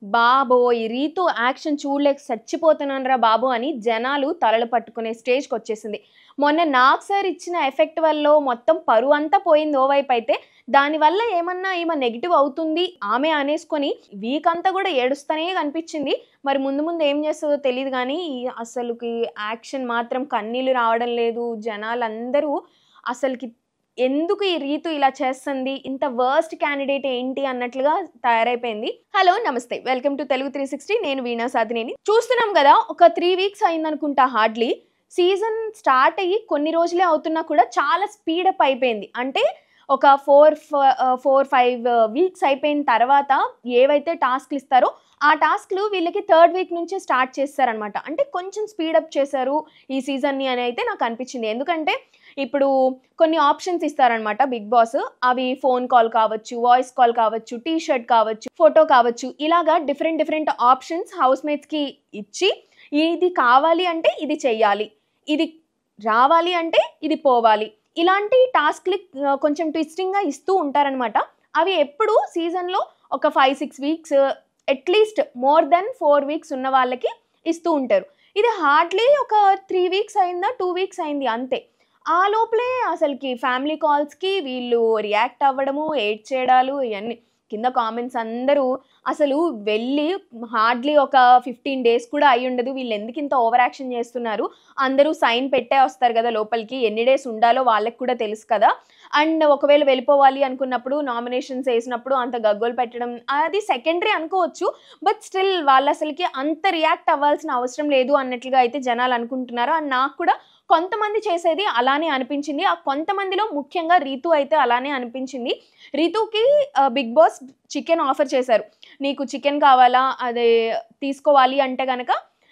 బాబోయ్! రీతు యాక్షన్ చూడలేక సచ్చిపోతున్నానురా బాబు అని జనాలు తలలు పట్టుకునే స్టేజ్‌కొచ్చేసింది. మొన్న 'నాగ్ సార్' ఇచ్చిన ఎఫెక్ట్ వల్లో మొత్తం పరువంతా పోయింది ఓవైపయితే, దానివల్ల ఏమన్నా ఈమె నెగెటివ్ అవుతుంది ఆమె అనేసుకొని వీకంతా గూడా ఏడుస్తనే కనిపిచ్చింది. మరి ముందు ముందు ఏం చేస్తదో తెలీదు గానీ, అసలుకి యాక్షన్ మాత్రం కన్నీళ్లు రావడం లేదు. జనాలందరూ అసలకి ఎందుకు ఈ రీతు ఇలా చేస్తుంది? ఇంత వర్స్ట్ క్యాండిడేట్ ఏంటి అన్నట్లుగా తయారైపోయింది. హలో! నమస్తే. Welcome to Telugu 360. నేను వీణా సాధినేని. చూస్తున్నాం గదా! ఒక 3 వీక్స్ అయిందనుకుంటా హార్డ్‌లీ. సీజన్ స్టార్ట్ అయ్యి కొన్ని రోజులే అవుతున్నా కూడా చాలా స్పీడప్ అయిపోయింది. అంటే ఒక 4, 5 వీక్స్ అయిపోయిన తర్వాత ఏవైతే టాస్క్‌లు ఇస్తారో, ఆ టాస్క్‌లు వీళ్ళకి థర్డ్ వీక్ నుంచే స్టార్ట్ చేసేసారనమాట. అంటే కొంచెం స్పీడప్ చేశారు ఈ సీజన్‌ని అని అయితే నాకు అనిపించింది. ఎందుకంటే ఇప్పుడు కొన్ని ఆప్షన్స్ ఇస్తారనమాట బిగ్ బాస్. అవి ఫోన్ కాల్ కావచ్చు, వాయిస్ కాల్ కావచ్చు, టీ షర్ట్ కావచ్చు, ఫోటో కావచ్చు. ఇలాగా డిఫరెంట్ ఆప్షన్స్ హౌస్‌మేట్స్‌కి ఇచ్చి, ఇది కావాలి అంటే ఇది చెయ్యాలి, ఇది రావాలి అంటే ఇది పోవాలి. ఇలాంటి టాస్క్‌లు కొంచెం ట్విస్టింగ్‌గా ఇస్తూ ఉంటారనమాట. అవి ఎప్పుడు సీజన్‌లో ఒక 5, 6 weeks at least more than 4 weeks ఉన్న వాళ్ళకి ఇస్తూ ఉంటారు. ఇది హార్డ్‌లీ ఒక 3 వీక్స్ అయిందా, 2 వీక్స్ అయింది అంతే. ఆ లోపలే అసలకి ఫ్యామిలీ కాల్స్‌కి వీళ్ళు రియాక్ట్ అవ్వడము, ఏడ్చేయడాలు ఇయన్నీ. కింద కామెంట్స్ అందరూ అసలు వెళ్ళి హార్డ్‌లీ ఒక 15 డేస్ కూడా అయ్యుండదు. వీళ్ళెందుకింత ఓవర్ యాక్షన్ చేస్తున్నారు? అందరూ సైన్ పెట్టే వస్తారు గదా లోపలికి. ఎన్ని డేస్ ఉండాలో వాళ్ళకి కూడా తెలుసు కదా! అండ్ ఒకవేళ వెళ్ళిపోవాలి అనుకున్నప్పుడు నామినేషన్స్ ఏసినప్పుడు అంత గగ్గోలు పెట్టడం అది సెకండరీ అనుకోవచ్చు. బట్ స్టిల్ వాళ్ళసలకి అంత రియాక్ట్ అవ్వాల్సిన అవసరం లేదు అన్నట్లుగా అయితే జనాలు అనుకుంటున్నారు. అండ్ నాకు కూడా కొంతమంది చేసేది అలానే అనిపించింది. ఆ కొంతమందిలో ముఖ్యంగా రీతు అయితే అలానే అనిపించింది. రీతుకి బిగ్ బాస్ చికెన్ ఆఫర్ చేశారు. నీకు చికెన్ కావాలా? అదే తీసుకోవాలి అంటే గనక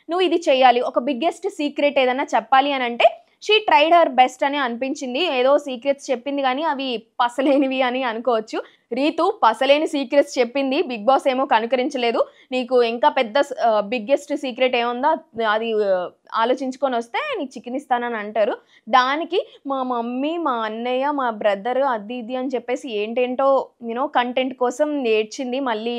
నువ్వు ఇది చేయాలి. ఒక బిగ్గెస్ట్ సీక్రెట్ ఏదన్నా చెప్పాలి అనంటే షీ ట్రైడ్ హర్ బెస్ట్ అని అనిపించింది. ఏదో సీక్రెట్స్ చెప్పింది గానీ అవి పసలేనివి అని అనుకోవచ్చు. రీతు పసలేని సీక్రెట్స్ చెప్పింది. బిగ్ బాస్ ఏమో కనుకరించలేదు. నీకు ఇంకా పెద్ద బిగ్గెస్ట్ సీక్రెట్ ఏముందో అది ఆలోచించుకొనొస్తే నీకు చికెన్ ఇస్తానని అంటారు. దానికి మా మమ్మీ, మా అన్నయ్య, మా బ్రదర్ అది ఇది అని చెప్పేసి ఏంటేంటో కంటెంట్ కోసం ఏడ్చింది. మళ్ళీ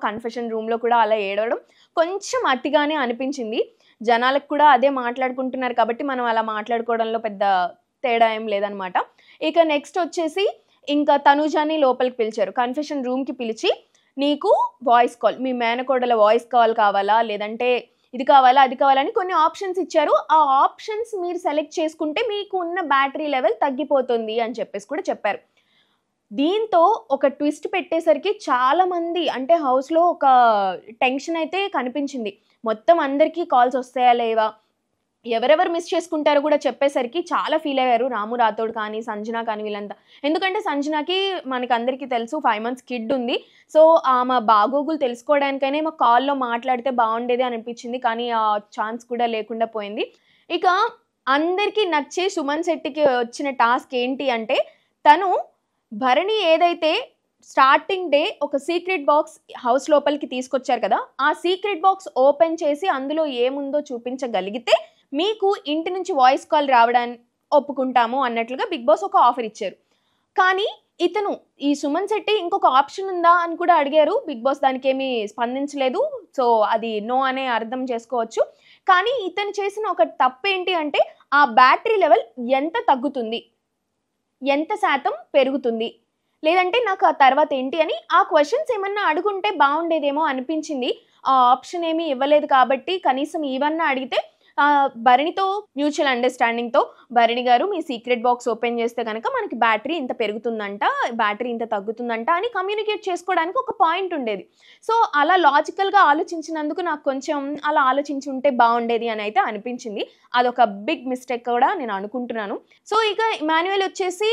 కన్ఫెషన్ రూమ్‌లో కూడా అలా ఏడవడం కొంచెం అతిగానే అనిపించింది. జనాలకు కూడా అదే మాట్లాడుకుంటున్నారు కాబట్టి మనం అలా మాట్లాడుకోవడంలో పెద్ద తేడా ఏం లేదనమాట. ఇక నెక్స్ట్ వచ్చేసి ఇంకా తనూజాని లోపలికి పిలిచారు. కన్ఫెషన్ రూమ్‌కి పిలిచి నీకు వాయిస్ కాల్, మీ మేనకోడల వాయిస్ కాల్ కావాలా? లేదంటే ఇది కావాలా? అది కావాలా? అని కొన్ని ఆప్షన్స్ ఇచ్చారు. ఆ ఆప్షన్స్ మీరు సెలెక్ట్ చేసుకుంటే మీకు ఉన్న బ్యాటరీ లెవెల్ తగ్గిపోతుంది అని చెప్పేసి కూడా చెప్పారు. దీంతో ఒక ట్విస్ట్ పెట్టేసరికి చాలామంది అంటే హౌస్‌లో ఒక టెన్షన్ అయితే కనిపించింది. మొత్తం అందరికీ కాల్స్ వస్తాయా? లేవా? ఎవరెవరు మిస్ చేసుకుంటారో కూడా చెప్పేసరికి చాలా ఫీల్ అయ్యారు. రాము రాథోడ్ కానీ, సంజన కానీ వీళ్ళంతా. ఎందుకంటే సంజనకి మనకందరికీ తెలుసు 5 మంత్స్ కిడ్ ఉంది. సో, ఆమె బాగోగులు తెలుసుకోవడానికైనా ఈమె కాల్‌లో మాట్లాడితే బావుండేది అనిపించింది. కానీ ఆ ఛాన్స్ కూడా లేకుండా పోయింది. ఇక అందరికీ నచ్చి సుమన్ శెట్టికి వచ్చిన టాస్క్ ఏంటి అంటే తను భరణి ఏదైతే స్టార్టింగ్ డే ఒక సీక్రెట్ బాక్స్ హౌస్ లోపలికి తీసుకొచ్చారు కదా! ఆ సీక్రెట్ బాక్స్ ఓపెన్ చేసి అందులో ఏముందో చూపించగలిగితే మీకు ఇంటి నుంచి వాయిస్ కాల్ రావడాన్ని ఒప్పుకుంటాము అన్నట్లుగా బిగ్ బాస్ ఒక ఆఫర్ ఇచ్చారు. కానీ ఇతను ఈ సుమన్ శెట్టి ఇంకొక ఆప్షన్ ఉందా అని కూడా అడిగారు. బిగ్ బాస్ దానికేమీ స్పందించలేదు. సో, అది నో అనే అర్థం చేసుకోవచ్చు. కానీ ఇతను చేసిన ఒక తప్పేంటి అంటే ఆ బ్యాటరీ లెవెల్ ఎంత తగ్గుతుంది? ఎంత శాతం పెరుగుతుంది? లేదంటే నాకు ఆ తర్వాత ఏంటి అని ఆ క్వెషన్స్ ఏమన్నా అడుగుంటే బావుండేదేమో అనిపించింది. ఆ ఆప్షన్ ఏమీ ఇవ్వలేదు కాబట్టి కనీసం ఇవన్నా అడిగితే భరణితో మ్యూచువల్ అండర్‌స్టాండింగ్‌తో భరణి గారు మీ సీక్రెట్ బాక్స్ ఓపెన్ చేస్తే గనక మనకి బ్యాటరీ ఇంత పెరుగుతుందంట, బ్యాటరీ ఇంత తగ్గుతుందంట అని కమ్యూనికేట్ చేసుకోవడానికి ఒక పాయింట్ ఉండేది. సో, అలా లాజికల్‌గా ఆలోచించినందుకు నాకు కొంచెం అలా ఆలోచించుంటే బావుండేది అని అయితే అనిపించింది. అదొక బిగ్ మిస్టేక్ కూడా నేను అనుకుంటున్నాను. సో, ఇక ఇమాన్యుయల్ వచ్చేసి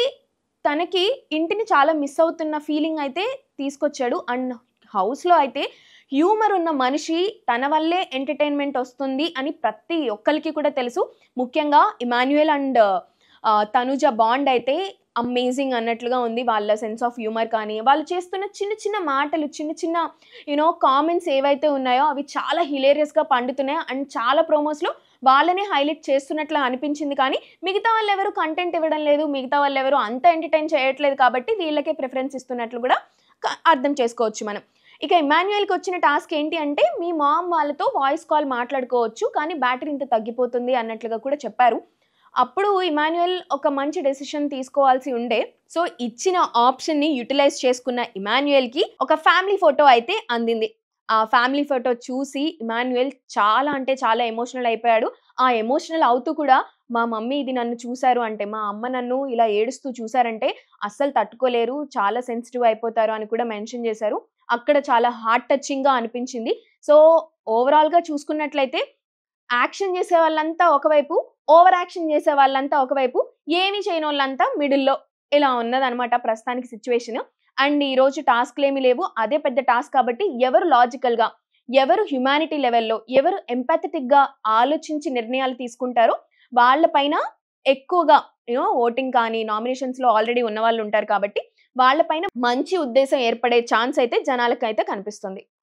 తనకి ఇంటిని చాలా మిస్ అవుతున్న ఫీలింగ్ అయితే తీసుకొచ్చాడు. అండ్ హౌస్‌లో అయితే హ్యూమర్ ఉన్న మనిషి తన వల్లే ఎంటర్‌టైన్‌మెంట్ వస్తుంది అని ప్రతి ఒక్కళ్ళకి కూడా తెలుసు. ముఖ్యంగా ఇమాన్యుయల్ అండ్ తనుజ బాండ్ అయితే అమేజింగ్ అన్నట్లుగా ఉంది. వాళ్ళ సెన్స్ ఆఫ్ హ్యూమర్ కానీ, వాళ్ళు చేస్తున్న చిన్న మాటలు, చిన్న కామెంట్స్ ఏవైతే ఉన్నాయో అవి చాలా హిలేరియస్‌గా పండుతున్నాయి. అండ్ చాలా ప్రోమోస్‌లో వాళ్ళనే హైలైట్ చేస్తున్నట్లు అనిపించింది. కానీ మిగతా వాళ్ళెవరు కంటెంట్ ఇవ్వడం లేదు. మిగతా వాళ్ళెవరు అంత ఎంటర్‌టైన్ చేయట్లేదు కాబట్టి వీళ్ళకే ప్రిఫరెన్స్ ఇస్తున్నట్లు కూడా అర్థం చేసుకోవచ్చు మనం. ఇక ఇమాన్యుయల్‌కి వచ్చిన టాస్క్ ఏంటి అంటే, మీ మామ్ వాళ్ళతో వాయిస్ కాల్ మాట్లాడుకోవచ్చు. కానీ బ్యాటరీ ఇంత తగ్గిపోతుంది అన్నట్లుగా కూడా చెప్పారు. అప్పుడు ఇమాన్యుయల్ ఒక మంచి డెసిషన్ తీసుకోవాల్సి ఉండే. సో, ఇచ్చిన ఆప్షన్‌ని యుటిలైజ్ చేసుకున్న ఇమాన్యుయల్‌కి ఒక ఫ్యామిలీ ఫోటో అయితే అందింది. ఆ ఫ్యామిలీ ఫోటో చూసి ఇమాన్యుయల్ చాలా అంటే చాలా ఎమోషనల్ అయిపోయాడు. ఆ ఎమోషనల్ అవుతూ కూడా మా మమ్మీ ఇది నన్ను చూసారు అంటే, మా అమ్మ నన్ను ఇలా ఏడుస్తూ చూసారంటే అస్సలు తట్టుకోలేరు. చాలా సెన్సిటివ్ అయిపోతారు అని కూడా మెన్షన్ చేశారు. అక్కడ చాలా హార్ట్ టచింగ్‌గా అనిపించింది. సో, ఓవరాల్‌గా చూసుకున్నట్లయితే యాక్షన్ చేసే వాళ్ళంతా ఒకవైపు, ఓవర్ యాక్షన్ చేసే వాళ్ళంతా ఒకవైపు, ఏమి చేయనోళ్ళంతా మిడిల్‌లో ఇలా ఉన్నదనమాట ప్రస్తుతానికి సిట్యుయేషన్. అండ్ ఈరోజు టాస్క్‌లేమి లేవు. అదే పెద్ద టాస్క్ కాబట్టి ఎవరు లాజికల్‌గా, ఎవరు హ్యుమానిటీ లెవెల్‌లో, ఎవరు ఎంపాథెటిక్‌గా ఆలోచించి నిర్ణయాలు తీసుకుంటారో వాళ్ళ పైన ఎక్కువగా ఓటింగ్ కానీ, నామినేషన్స్‌లో ఆల్రెడీ ఉన్నవాళ్ళు ఉంటారు కాబట్టి వాళ్ళ పైన మంచి ఉద్దేశం ఏర్పడే ఛాన్స్ అయితే జనాలకైతే కనిపిస్తుంది.